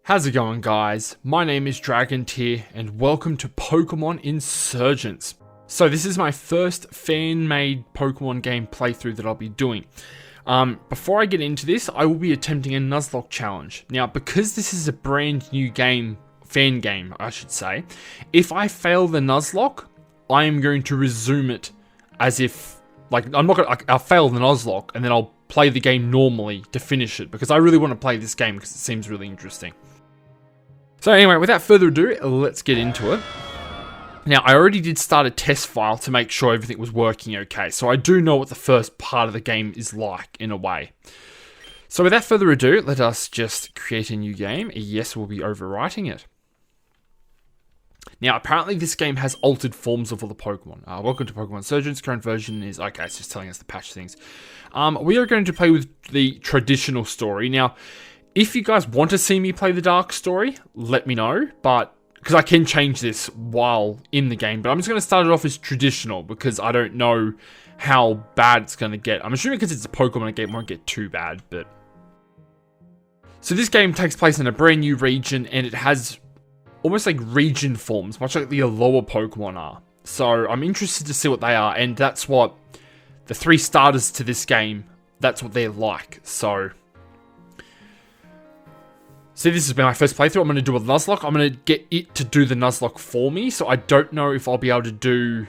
How's it going, guys? My name is DragonTyr and welcome to Pokemon Insurgence. So this is my first fan-made Pokemon game playthrough that I'll be doing. Before I get into this, I will be attempting a Nuzlocke challenge. Now, because this is a brand new game, fan game, I should say, if I fail the Nuzlocke, I am going to resume it as if, I'll fail the Nuzlocke and then I'll play the game normally to finish it, because I really want to play this game because it seems really interesting. So anyway, without further ado, let's get into it. Now, I already did start a test file to make sure everything was working okay, so I do know what the first part of the game is like, in a way. So without further ado, let us just create a new game. Yes, we'll be overwriting it. Now, apparently this game has altered forms of all the Pokemon. Welcome to Pokemon Insurgence. Current version is... okay, it's just telling us to patch things. We are going to play with the traditional story. Now, if you guys want to see me play the Dark story, let me know. But, because I can change this while in the game. But I'm just going to start it off as traditional, because I don't know how bad it's going to get. I'm assuming because it's a Pokemon game, it won't get too bad, but... So this game takes place in a brand new region, and it has almost like region forms, much like the lower Pokemon are. So I'm interested to see what they are, and that's what the 3 starters to this game, that's what they're like. So see, this has been my first playthrough. I'm going to do a Nuzlocke. I'm going to get it to do the Nuzlocke for me, so I don't know if I'll be able to do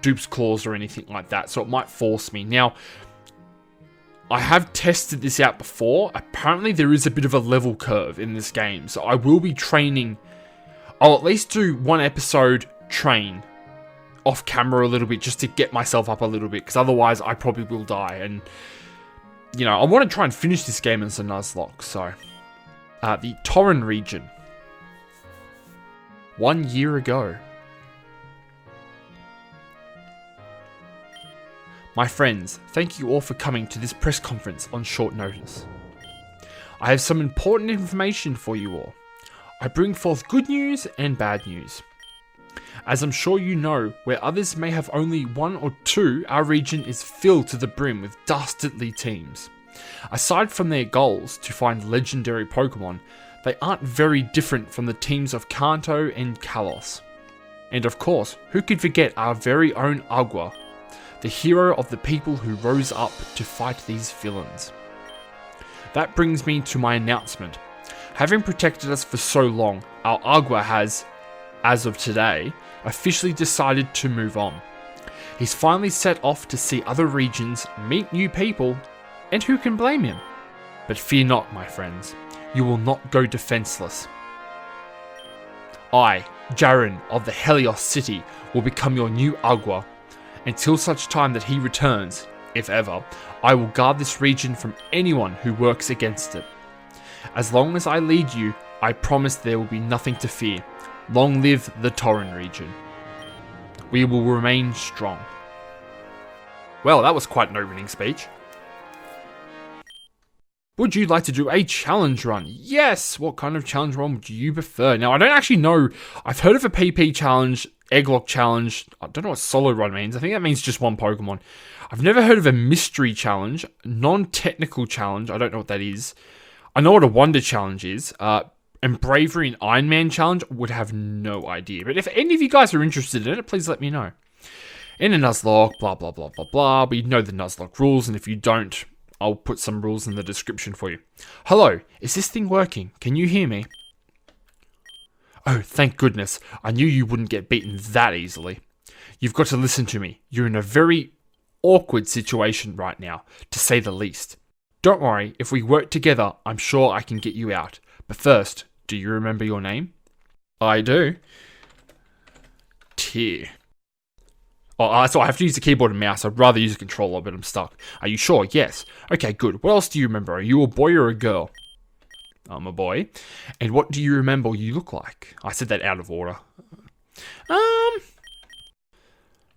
Dupe's Claws or anything like that, so it might force me. Now, I have tested this out before. Apparently there is a bit of a level curve in this game, so I will be training. I'll at least do one episode train off camera a little bit just to get myself up a little bit, because otherwise I probably will die. And, you know, I want to try and finish this game as a Nuzlocke. So, the Torren region. 1 year ago. My friends, thank you all for coming to this press conference on short notice. I have some important information for you all. I bring forth good news and bad news. As I'm sure you know, where others may have only 1 or 2, our region is filled to the brim with dastardly teams. Aside from their goals to find legendary Pokemon, they aren't very different from the teams of Kanto and Kalos. And of course, who could forget our very own Agua, the hero of the people who rose up to fight these villains. That brings me to my announcement. Having protected us for so long, our Agua has, as of today, officially decided to move on. He's finally set off to see other regions, meet new people, and who can blame him? But fear not, my friends, you will not go defenseless. I, Jaren of the Helios City, will become your new Agua. Until such time that he returns, if ever, I will guard this region from anyone who works against it. As long as I lead you, I promise there will be nothing to fear. Long live the Torren region. We will remain strong. Well, that was quite an opening speech. Would you like to do a challenge run? Yes! What kind of challenge run would you prefer? Now, I don't actually know. I've heard of a PP challenge, Egglock challenge. I don't know what solo run means. I think that means just one Pokemon. I've never heard of a mystery challenge, non-technical challenge. I don't know what that is. I know what a Wonder Challenge is, and Bravery and Iron Man Challenge would have no idea. But if any of you guys are interested in it, please let me know. In a Nuzlocke, blah, blah, blah, blah, blah. But you know the Nuzlocke rules, and if you don't, I'll put some rules in the description for you. Hello, is this thing working? Can you hear me? Oh, thank goodness. I knew you wouldn't get beaten that easily. You've got to listen to me. You're in a very awkward situation right now, to say the least. Don't worry, if we work together, I'm sure I can get you out. But first, do you remember your name? I do. Tyr. Oh, so I have to use the keyboard and mouse. I'd rather use a controller, but I'm stuck. Are you sure? Yes. Okay, good. What else do you remember? Are you a boy or a girl? I'm a boy. And what do you remember you look like? I said that out of order.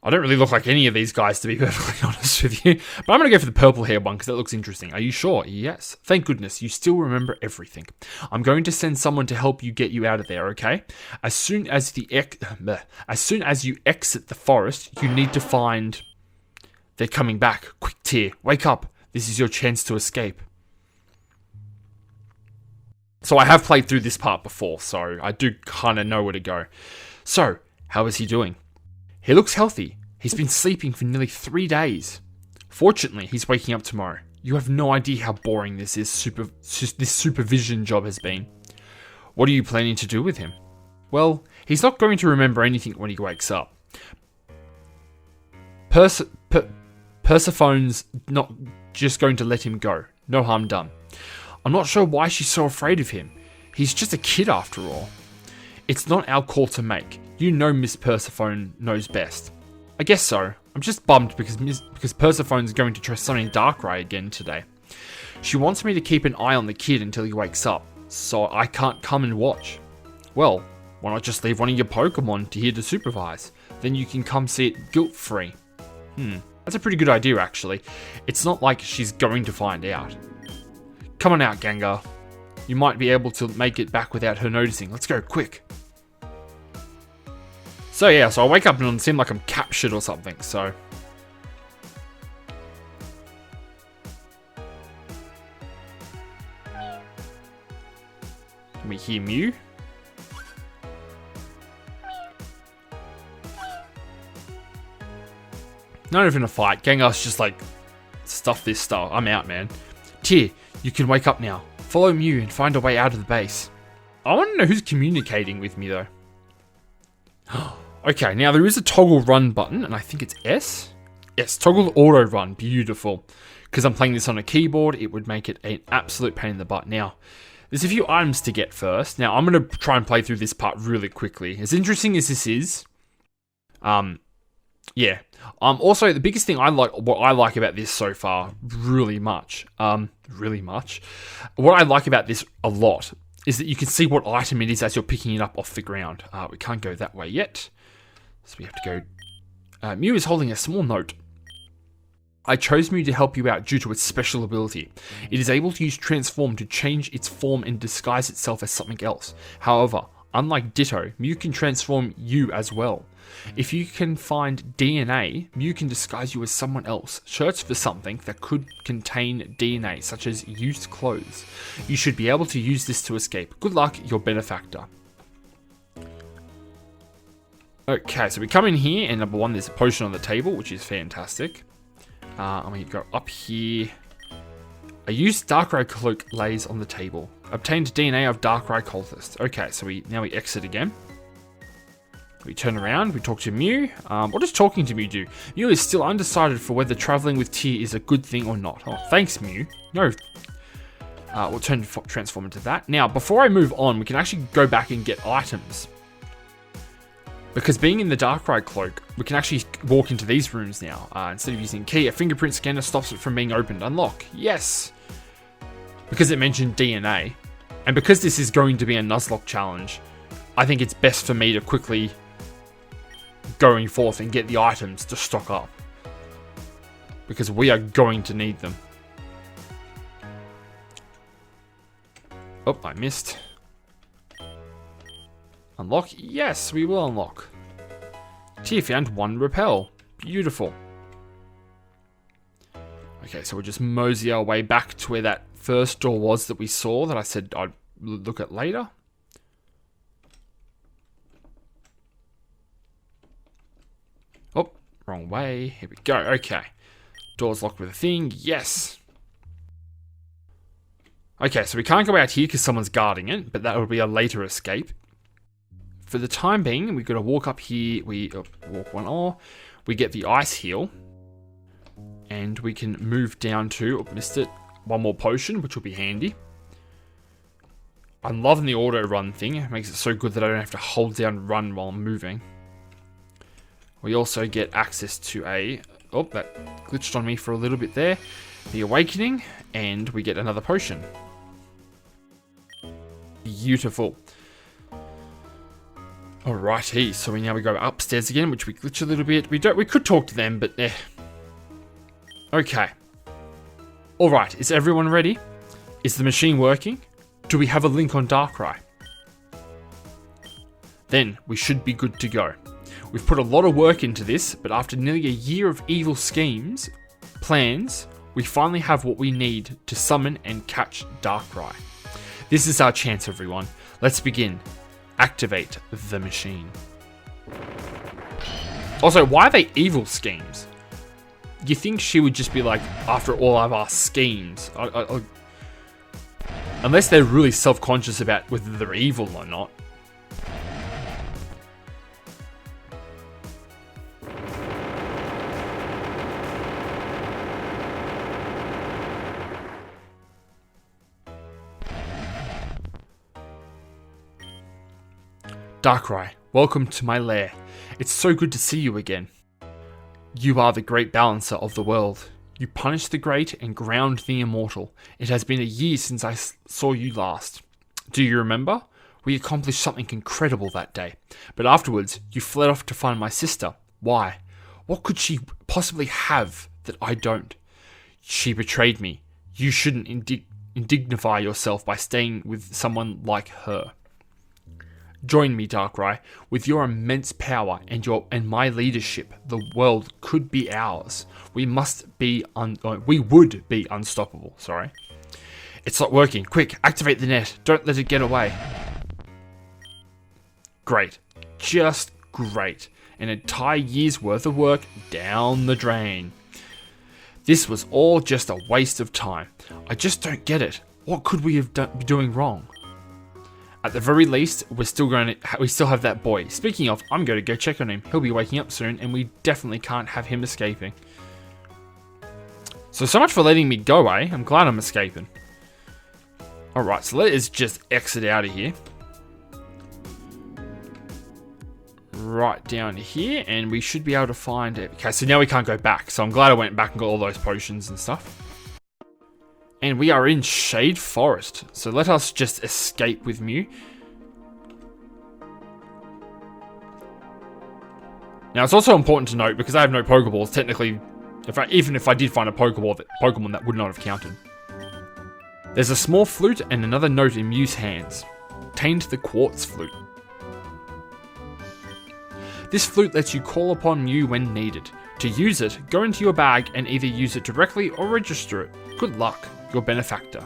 I don't really look like any of these guys, to be perfectly honest with you. But I'm going to go for the purple hair one, because that looks interesting. Are you sure? Yes. Thank goodness, you still remember everything. I'm going to send someone to help you get you out of there, okay? As soon as you exit the forest, you need to find... They're coming back. Quick, Tyr, wake up. This is your chance to escape. So I have played through this part before, so I do kind of know where to go. So, how is he doing? He looks healthy. He's been sleeping for nearly 3 days. Fortunately, he's waking up tomorrow. You have no idea how boring this supervision job has been. What are you planning to do with him? Well, he's not going to remember anything when he wakes up. Persephone's not just going to let him go. No harm done. I'm not sure why she's so afraid of him. He's just a kid after all. It's not our call to make. You know Miss Persephone knows best. I guess so. I'm just bummed because Persephone's going to try summoning Darkrai again today. She wants me to keep an eye on the kid until he wakes up, so I can't come and watch. Well, why not just leave one of your Pokemon to here to supervise? Then you can come see it guilt-free. That's a pretty good idea, actually. It's not like she's going to find out. Come on out, Gengar. You might be able to make it back without her noticing. Let's go, quick. So yeah, so I wake up and it seems like I'm captured or something, so... Can we hear Mew? Not even a fight. Gengar's just like, stuff this stuff. I'm out, man. Tyr, you can wake up now. Follow Mew and find a way out of the base. I want to know who's communicating with me, though. Okay, now there is a toggle run button, and I think it's S? Yes, toggle auto run. Beautiful. Because I'm playing this on a keyboard, it would make it an absolute pain in the butt. Now, there's a few items to get first. Now, I'm going to try and play through this part really quickly. As interesting as this is, yeah. Also, the biggest thing what I like about this so far, really much, what I like about this a lot is that you can see what item it is as you're picking it up off the ground. We can't go that way yet, so we have to go. Mew is holding a small note. I chose Mew to help you out due to its special ability. It is able to use Transform to change its form and disguise itself as something else. However, unlike Ditto, Mew can transform you as well. If you can find DNA, Mew can disguise you as someone else. Search for something that could contain DNA, such as used clothes. You should be able to use this to escape. Good luck, your benefactor. Okay, so we come in here, and number one, there's a potion on the table, which is fantastic. And we go up here. A used Darkrai cloak lays on the table. Obtained DNA of Darkrai cultist. Okay, so now we exit again. We turn around, we talk to Mew. What does talking to Mew do? Mew is still undecided for whether traveling with Tyr is a good thing or not. Oh, thanks, Mew. No. We'll transform into that. Now, before I move on, we can actually go back and get items. Because being in the Darkrai cloak, we can actually walk into these rooms now. Instead of using key, a fingerprint scanner stops it from being opened. Unlock. Yes. Because it mentioned DNA. And because this is going to be a Nuzlocke challenge, I think it's best for me to quickly going forth and get the items to stock up. Because we are going to need them. Oh, I missed. Unlock? Yes, we will unlock. Tyr found 1 repel. Beautiful. Okay, so we'll just mosey our way back to where that first door was that we saw that I said I'd look at later. Oh, wrong way. Here we go. Okay. Door's locked with a thing. Yes. Okay, so we can't go out here because someone's guarding it, but that will be a later escape. For the time being, we've got to walk up here. We walk one more. We get the ice heal. And we can move down to, missed it, 1 more potion, which will be handy. I'm loving the auto run thing. It makes it so good that I don't have to hold down run while I'm moving. We also get access to a... Oh, that glitched on me for a little bit there. The Awakening, and we get another potion. Beautiful. Alrighty, so now we go upstairs again, which we glitch a little bit. We could talk to them, but okay. Alright, is everyone ready? Is the machine working? Do we have a link on Darkrai? Then we should be good to go. We've put a lot of work into this, but after nearly a year of evil plans, we finally have what we need to summon and catch Darkrai. This is our chance, everyone. Let's begin. Activate the machine. Also, why are they evil schemes? You think she would just be like, after all of our schemes? Unless they're really self-conscious about whether they're evil or not. Darkrai, welcome to my lair. It's so good to see you again. You are the great balancer of the world. You punish the great and ground the immortal. It has been a year since I saw you last. Do you remember? We accomplished something incredible that day. But afterwards, you fled off to find my sister. Why? What could she possibly have that I don't? She betrayed me. You shouldn't indignify yourself by staying with someone like her. Join me, Darkrai. With your immense power and my leadership, the world could be ours. We would be unstoppable. Sorry. It's not working. Quick, activate the net. Don't let it get away. Great. Just great. An entire year's worth of work down the drain. This was all just a waste of time. I just don't get it. What could we have be doing wrong? At the very least, we still have that boy. Speaking of, I'm going to go check on him. He'll be waking up soon, and we definitely can't have him escaping. So much for letting me go, eh? I'm glad I'm escaping. Alright, so let us just exit out of here. Right down here, and we should be able to find it. Okay, so now we can't go back. So I'm glad I went back and got all those potions and stuff. And we are in Shade Forest. So let us just escape with Mew. Now it's also important to note, because I have no Pokeballs, technically, even if I did find a Pokemon that would not have counted. There's a small flute and another note in Mew's hands. Obtained the Quartz Flute. This flute lets you call upon Mew when needed. To use it, go into your bag and either use it directly or register it. Good luck. Your benefactor.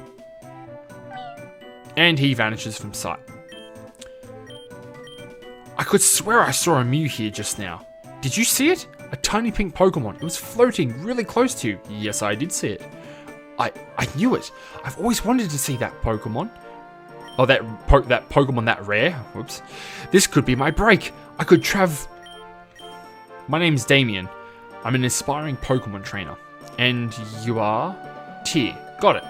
And he vanishes from sight. I could swear I saw a Mew here just now. Did you see it? A tiny pink Pokemon. It was floating really close to you. Yes, I did see it. I knew it. I've always wanted to see that Pokemon. Oh, that Pokemon that rare. Whoops. This could be my break. I could My name's Damien. I'm an aspiring Pokemon trainer. And you are? Tyr. Got it.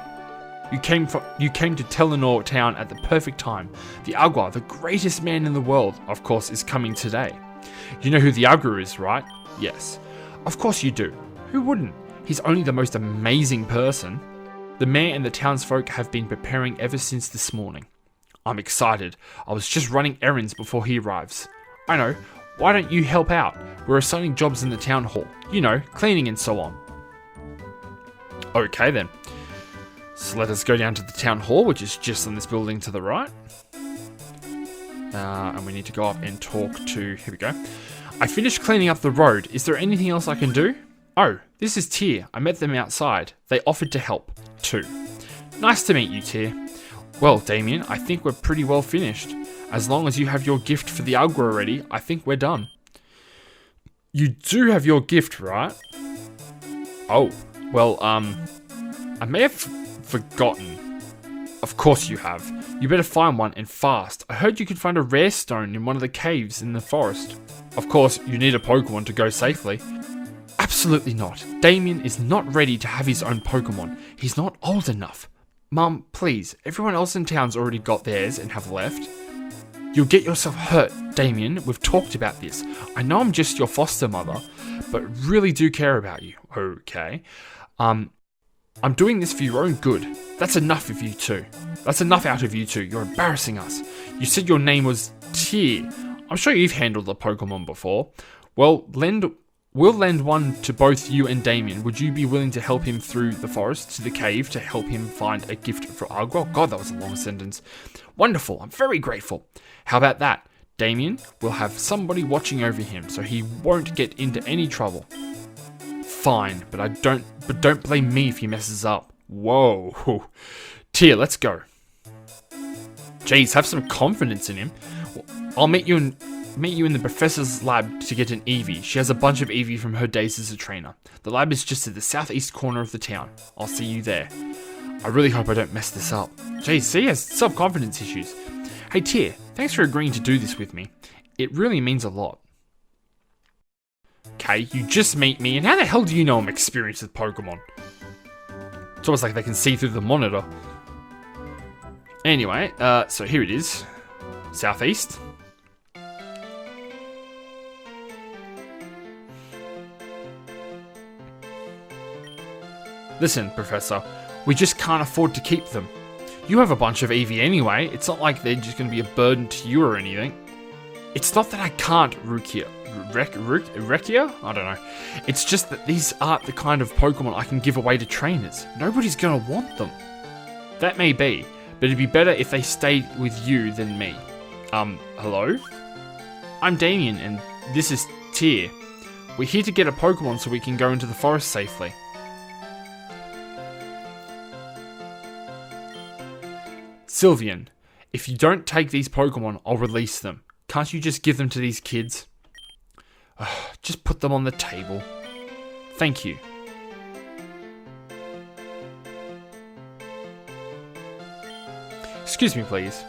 You came to Telenor Town at the perfect time. The Agua, the greatest man in the world, of course, is coming today. You know who the Agua is, right? Yes. Of course you do. Who wouldn't? He's only the most amazing person. The mayor and the townsfolk have been preparing ever since this morning. I'm excited. I was just running errands before he arrives. I know. Why don't you help out? We're assigning jobs in the town hall. You know, cleaning and so on. Okay then. So let us go down to the town hall, which is just on this building to the right. And we need to go up and talk to... Here we go. I finished cleaning up the road. Is there anything else I can do? Oh, this is Tyr. I met them outside. They offered to help, too. Nice to meet you, Tyr. Well, Damien, I think we're pretty well finished. As long as you have your gift for the Agua ready, I think we're done. You do have your gift, right? Oh, well, I may have forgotten. Of course you have. You better find one, and fast. I heard you could find a rare stone in one of the caves in the forest. Of course, you need a Pokemon to go safely. Absolutely not. Damien is not ready to have his own Pokemon. He's not old enough. Mum, please. Everyone else in town's already got theirs and have left. You'll get yourself hurt, Damien. We've talked about this. I know I'm just your foster mother, but really do care about you. Okay. I'm doing this for your own good. That's enough of you two. That's enough out of you two. You're embarrassing us. You said your name was Tyr. I'm sure you've handled a Pokemon before. Well, we'll lend one to both you and Damien. Would you be willing to help him through the forest to the cave to help him find a gift for Agua? God, that was a long sentence. Wonderful. I'm very grateful. How about that? Damien will have somebody watching over him so he won't get into any trouble. Fine, but don't blame me if he messes up. Whoa. Tyr, let's go. Jeez, have some confidence in him. I'll meet you in the professor's lab to get an Eevee. She has a bunch of Eevee from her days as a trainer. The lab is just at the southeast corner of the town. I'll see you there. I really hope I don't mess this up. Jeez, see, he has self-confidence issues. Hey Tyr, thanks for agreeing to do this with me. It really means a lot. Okay, you just meet me, and how the hell do you know I'm experienced with Pokemon? It's almost like they can see through the monitor. Anyway, so here it is. Southeast. Listen, Professor, we just can't afford to keep them. You have a bunch of Eevee anyway. It's not like they're just going to be a burden to you or anything. It's not that I can't, Rekia? I don't know. It's just that these aren't the kind of Pokemon I can give away to trainers. Nobody's going to want them. That may be, but it'd be better if they stayed with you than me. Hello? I'm Damien, and this is Tyr. We're here to get a Pokemon so we can go into the forest safely. Sylveon, if you don't take these Pokemon, I'll release them. Can't you just give them to these kids? Just put them on the table. Thank you. Excuse me, please.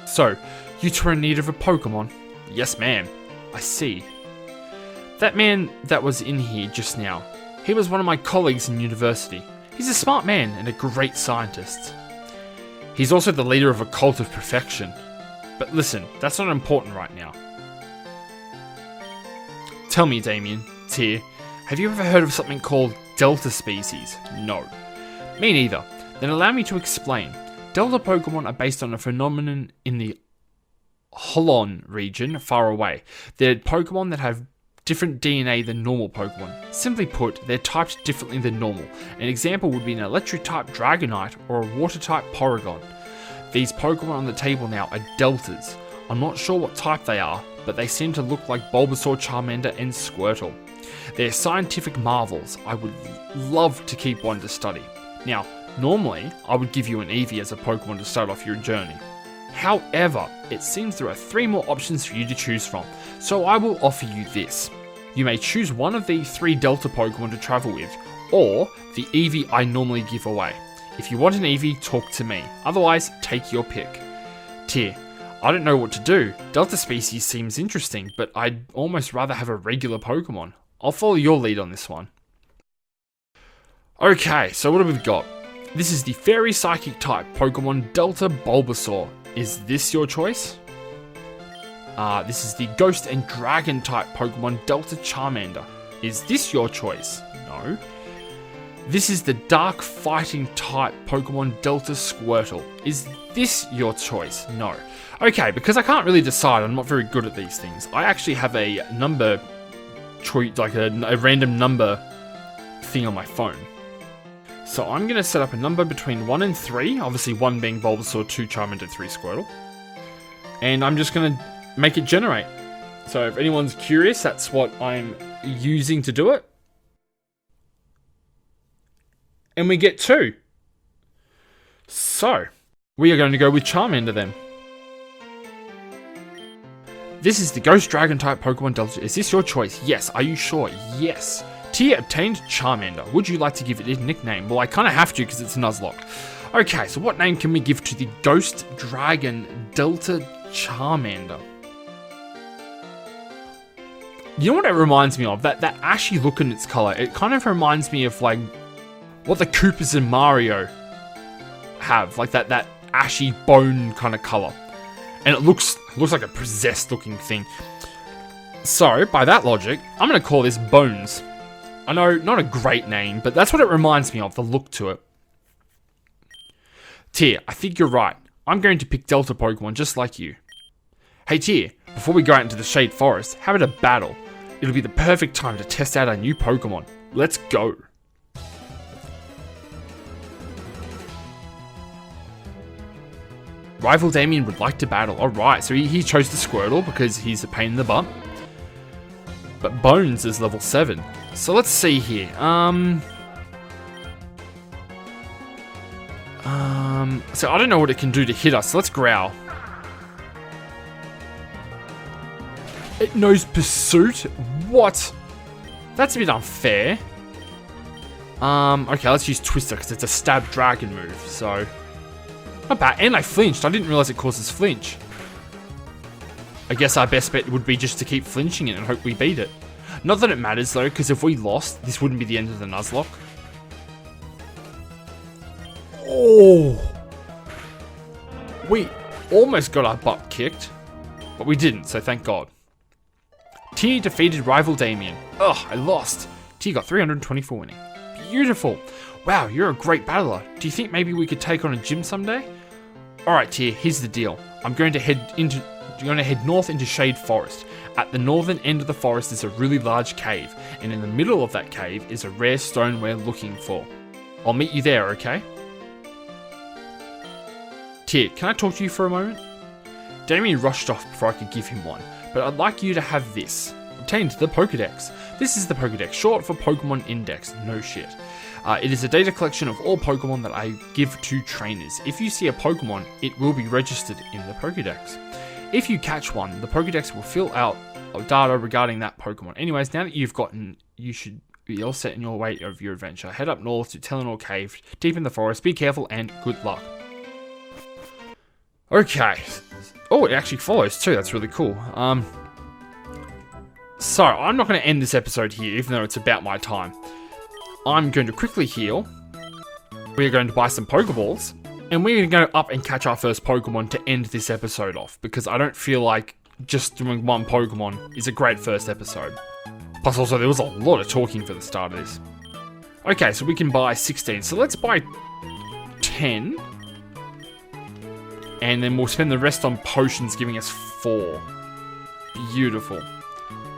So, you two are in need of a Pokemon? Yes, ma'am. I see. That man that was in here just now, he was one of my colleagues in university. He's a smart man and a great scientist. He's also the leader of a cult of perfection. But listen, that's not important right now. Tell me, Damien, Tyr, have you ever heard of something called Delta species? No. Me neither. Then allow me to explain. Delta Pokemon are based on a phenomenon in the Holon region far away. They're Pokemon that have different DNA than normal Pokemon. Simply put, they're typed differently than normal. An example would be an electric-type Dragonite or a water-type Porygon. These Pokemon on the table now are Deltas. I'm not sure what type they are, but they seem to look like Bulbasaur, Charmander, and Squirtle. They're scientific marvels. I would love to keep one to study. Now, normally, I would give you an Eevee as a Pokemon to start off your journey. However, it seems there are 3 more options for you to choose from, so I will offer you this. You may choose one of the 3 Delta Pokemon to travel with, or the Eevee I normally give away. If you want an Eevee, talk to me. Otherwise, take your pick. Tyr, I don't know what to do. Delta species seems interesting, but I'd almost rather have a regular Pokemon. I'll follow your lead on this one. Okay, so what have we got? This is the Fairy Psychic type Pokemon Delta Bulbasaur. Is this your choice? This is the Ghost and Dragon type Pokemon Delta Charmander. Is this your choice? No. This is the Dark Fighting type Pokemon Delta Squirtle. Is this your choice? No. Okay, because I can't really decide, I'm not very good at these things. I actually have a number choice, like a random number thing on my phone. So I'm going to set up a number between 1 and 3, obviously 1 being Bulbasaur, 2 Charmander, 3 Squirtle. And I'm just going to make it generate. So if anyone's curious, that's what I'm using to do it. And we get 2. So, we are going to go with Charmander then. This is the Ghost Dragon type Pokemon Delta. Is this your choice? Yes. Are you sure? Yes. Tyr obtained Charmander. Would you like to give it a nickname? Well, I kind of have to because it's Nuzlocke. Okay, so what name can we give to the Ghost Dragon Delta Charmander? You know what it reminds me of? That ashy look in its color. It kind of reminds me of like what the Koopas in Mario have, like that ashy bone kind of color. And it looks like a possessed looking thing. So, by that logic, I'm going to call this Bones. I know, not a great name, but that's what it reminds me of, the look to it. Tyr, I think you're right. I'm going to pick Delta Pokemon just like you. Hey Tyr, before we go out into the Shade Forest, how about a battle? It'll be the perfect time to test out our new Pokemon. Let's go. Rival Damien would like to battle. Alright, so he chose the Squirtle because he's a pain in the butt. But Bones is level 7. So let's see here. So I don't know what it can do to hit us. So let's growl. It knows pursuit? What? That's a bit unfair. Okay, let's use Twister because it's a stab dragon move, so... Not bad. And I flinched. I didn't realize it causes flinch. I guess our best bet would be just to keep flinching it and hope we beat it. Not that it matters though, because if we lost, this wouldn't be the end of the Nuzlocke. Oh! We almost got our butt kicked, but we didn't, so thank God. Tyr defeated rival Damien. Ugh, I lost. Tyr got 324 winning. Beautiful. Wow, you're a great battler. Do you think maybe we could take on a gym someday? Alright Tyr, here's the deal. I'm going to head north into Shade Forest. At the northern end of the forest is a really large cave, and in the middle of that cave is a rare stone we're looking for. I'll meet you there, okay? Tyr, can I talk to you for a moment? Damien rushed off before I could give him one, but I'd like you to have this. Obtained the Pokedex. This is the Pokedex, short for Pokemon Index, no shit. It is a data collection of all Pokemon that I give to trainers. If you see a Pokemon, it will be registered in the Pokedex. If you catch one, the Pokedex will fill out data regarding that Pokemon. Anyways, now that you've gotten, you should be all set in your way of your adventure. Head up north to Telenor Cave, deep in the forest. Be careful and good luck. Okay. Oh, it actually follows too. That's really cool. So, I'm not going to end this episode here, even though it's about my time. I'm going to quickly heal. We're going to buy some Pokeballs. And we're going to go up and catch our first Pokemon to end this episode off. Because I don't feel like just doing one Pokemon is a great first episode. Plus also, there was a lot of talking for the start of this. Okay, so we can buy 16. So let's buy 10. And then we'll spend the rest on potions, giving us 4. Beautiful.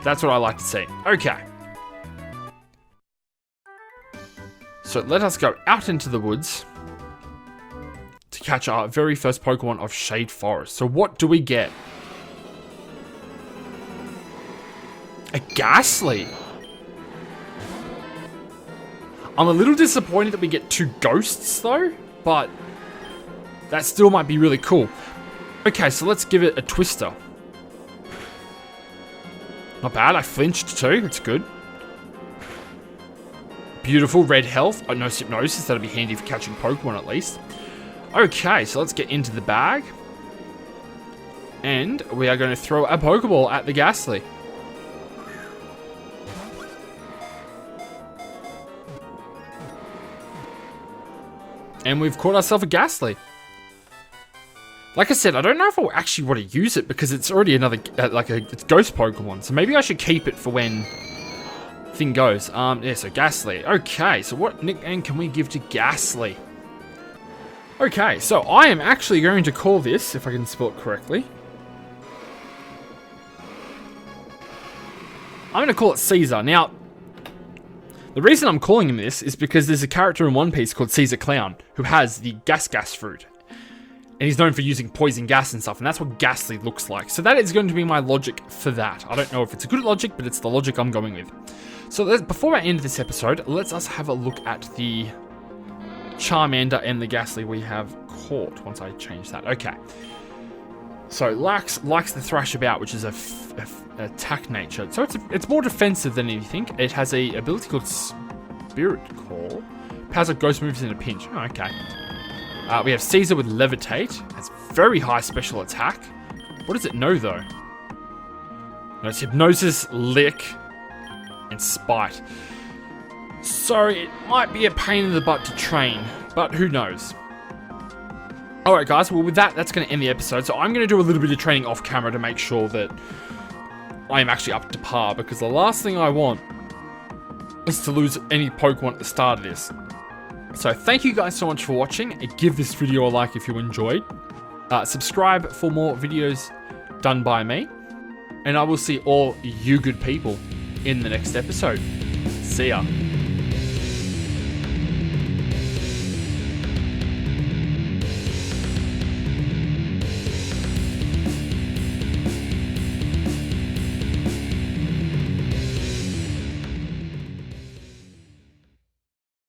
That's what I like to see. Okay. So let us go out into the woods to catch our very first Pokemon of Shade Forest. So what do we get? A Ghastly. I'm a little disappointed that we get 2 ghosts though, but that still might be really cool. Okay, so let's give it a Twister. Not bad, I flinched too, it's good. Beautiful, red health. Oh, no Hypnosis, that'll be handy for catching Pokemon at least. Okay, so let's get into the bag. And we are going to throw a Pokeball at the Ghastly. And we've caught ourselves a Ghastly. Like I said, I don't know if I actually want to use it because it's already another, it's Ghost Pokemon. So maybe I should keep it for when thing goes. Yeah, so Ghastly. Okay, so what nickname can we give to Ghastly? Okay, so I am actually going to call this, if I can spell it correctly. I'm going to call it Caesar. Now, the reason I'm calling him this is because there's a character in One Piece called Caesar Clown who has the gas fruit. And he's known for using poison gas and stuff, and that's what Ghastly looks like. So that is going to be my logic for that. I don't know if it's a good logic, but it's the logic I'm going with. So before I end this episode, let's us have a look at the Charmander and the Ghastly we have caught once I change that. Okay. So Lax likes to thrash about, which is a attack nature. So it's more defensive than anything. It has a ability called Spirit Call. Powers up ghost moves in a pinch. Oh, okay. We have Caesar with Levitate. Has very high special attack. What does it know though? No, it's Hypnosis, Lick, and Spite. So it might be a pain in the butt to train, but who knows? Alright guys, well with that, that's going to end the episode. So I'm going to do a little bit of training off camera to make sure that I am actually up to par, because the last thing I want is to lose any Pokemon at the start of this. So thank you guys so much for watching. Give this video a like if you enjoyed. Subscribe for more videos done by me. And I will see all you good people in the next episode. See ya.